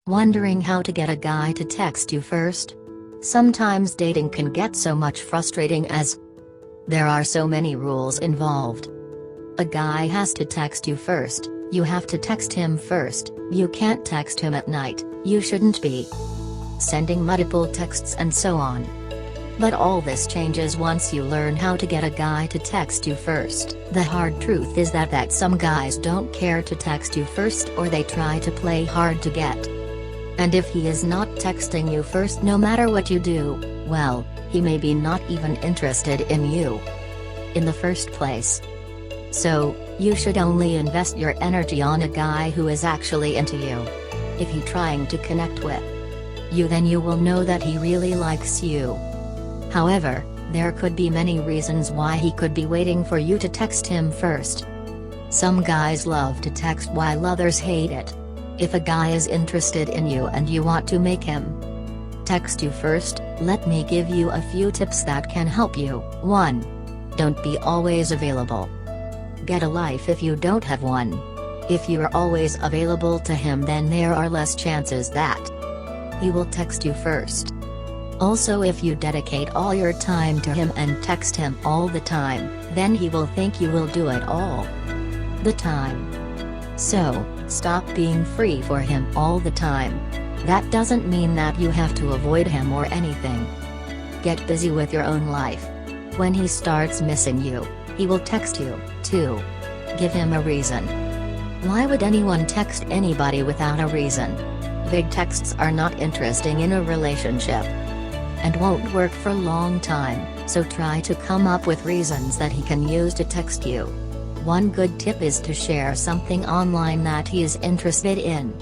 Wondering how to get a guy to text you first? Sometimes dating can get so much frustrating as there are so many rules involved. A guy has to text you first, you have to text him first, you can't text him at night, you shouldn't be sending multiple texts and so on. But all this changes once you learn how to get a guy to text you first. The hard truth is that some guys don't care to text you first, or they try to play hard to get. And if he is not texting you first no matter what you do, well, he may be not even interested in you in the first place. So, you should only invest your energy on a guy who is actually into you. If he's trying to connect with you, then you will know that he really likes you. However, there could be many reasons why he could be waiting for you to text him first. Some guys love to text while others hate it. If a guy is interested in you and you want to make him text you first, let me give you a few tips that can help you. 1. Don't be always available. Get a life if you don't have one. If you are always available to him, then there are less chances that he will text you first. Also, if you dedicate all your time to him and text him all the time, then he will think you will do it all the time. So, stop being free for him all the time. That doesn't mean that you have to avoid him or anything. Get busy with your own life. When he starts missing you, he will text you. 2. Give him a reason. Why would anyone text anybody without a reason? Vague texts are not interesting in a relationship and won't work for a long time, so try to come up with reasons that he can use to text you. One good tip is to share something online that he is interested in.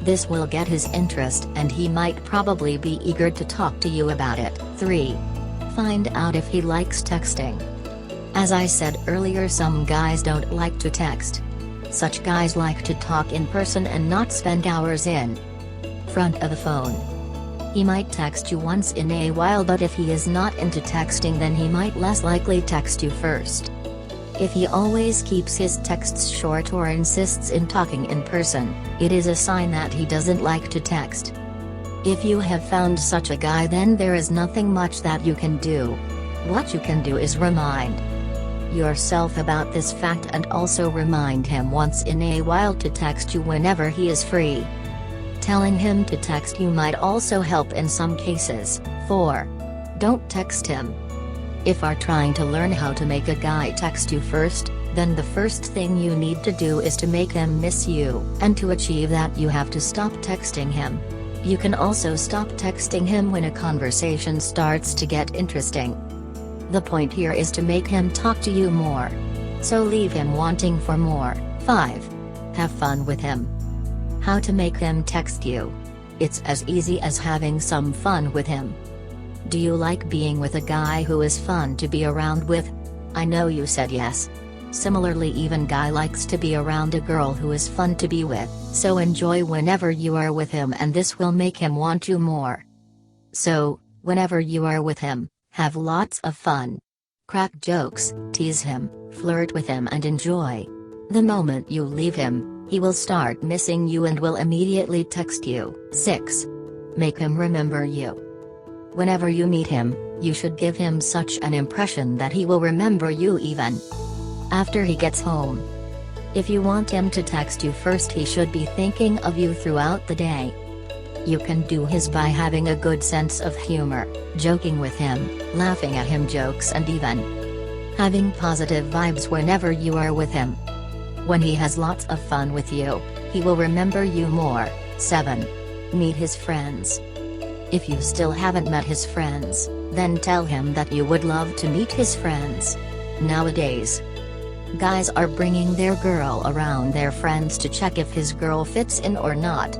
This will get his interest and he might probably be eager to talk to you about it. 3. Find out if he likes texting. As I said earlier, some guys don't like to text. Such guys like to talk in person and not spend hours in front of a phone. He might text you once in a while, but if he is not into texting, then he might less likely text you first. If he always keeps his texts short or insists in talking in person, it is a sign that he doesn't like to text. If you have found such a guy, then there is nothing much that you can do. What you can do is remind yourself about this fact and also remind him once in a while to text you whenever he is free. Telling him to text you might also help in some cases. 4. Don't text him. If you are trying to learn how to make a guy text you first, then the first thing you need to do is to make him miss you, and to achieve that you have to stop texting him. You can also stop texting him when a conversation starts to get interesting. The point here is to make him talk to you more. So leave him wanting for more. 5. Have fun with him. How to make him text you? It's as easy as having some fun with him. Do you like being with a guy who is fun to be around with? I know you said yes. Similarly, even guy likes to be around a girl who is fun to be with, so enjoy whenever you are with him and this will make him want you more. So, whenever you are with him, have lots of fun. Crack jokes, tease him, flirt with him and enjoy. The moment you leave him, he will start missing you and will immediately text you. 6. Make him remember you. Whenever you meet him, you should give him such an impression that he will remember you even after he gets home. If you want him to text you first, he should be thinking of you throughout the day. You can do his by having a good sense of humor, joking with him, laughing at him jokes and even having positive vibes whenever you are with him. When he has lots of fun with you, he will remember you more. 7. Meet his friends. If you still haven't met his friends, then tell him that you would love to meet his friends. Nowadays, guys are bringing their girl around their friends to check if his girl fits in or not.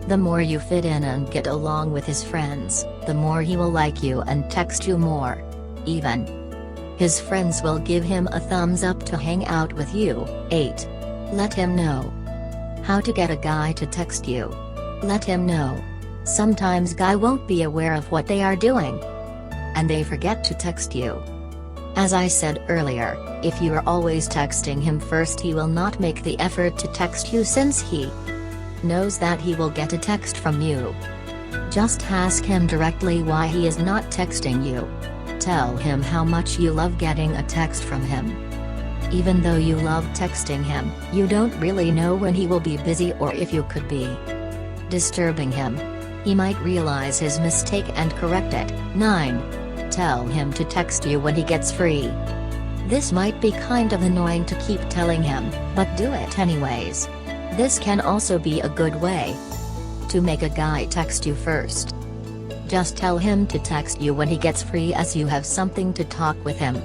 The more you fit in and get along with his friends, the more he will like you and text you more. Even his friends will give him a thumbs up to hang out with you. 8. Let him know. How to get a guy to text you. Let him know. Sometimes guy won't be aware of what they are doing, and they forget to text you. As I said earlier, if you are always texting him first, he will not make the effort to text you since he knows that he will get a text from you. Just ask him directly why he is not texting you. Tell him how much you love getting a text from him. Even though you love texting him, you don't really know when he will be busy or if you could be disturbing him. He might realize his mistake and correct it. 9. Tell him to text you when he gets free. This might be kind of annoying to keep telling him, but do it anyways. This can also be a good way to make a guy text you first. Just tell him to text you when he gets free, as you have something to talk with him.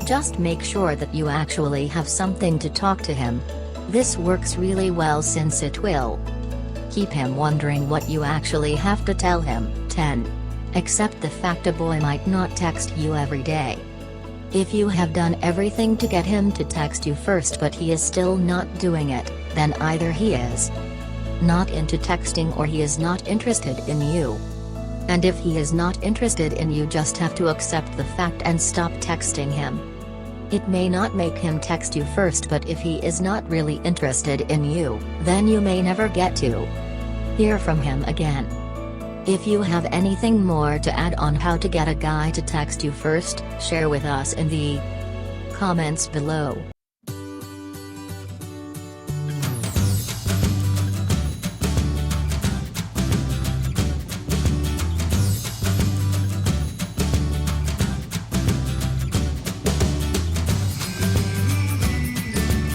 Just make sure that you actually have something to talk to him. This works really well since it will keep him wondering what you actually have to tell him. 10. Accept the fact a boy might not text you every day. If you have done everything to get him to text you first but he is still not doing it, then either he is not into texting or he is not interested in you. And if he is not interested in you, just have to accept the fact and stop texting him. It may not make him text you first, but if he is not really interested in you, then you may never get to hear from him again. If you have anything more to add on how to get a guy to text you first, share with us in the comments below.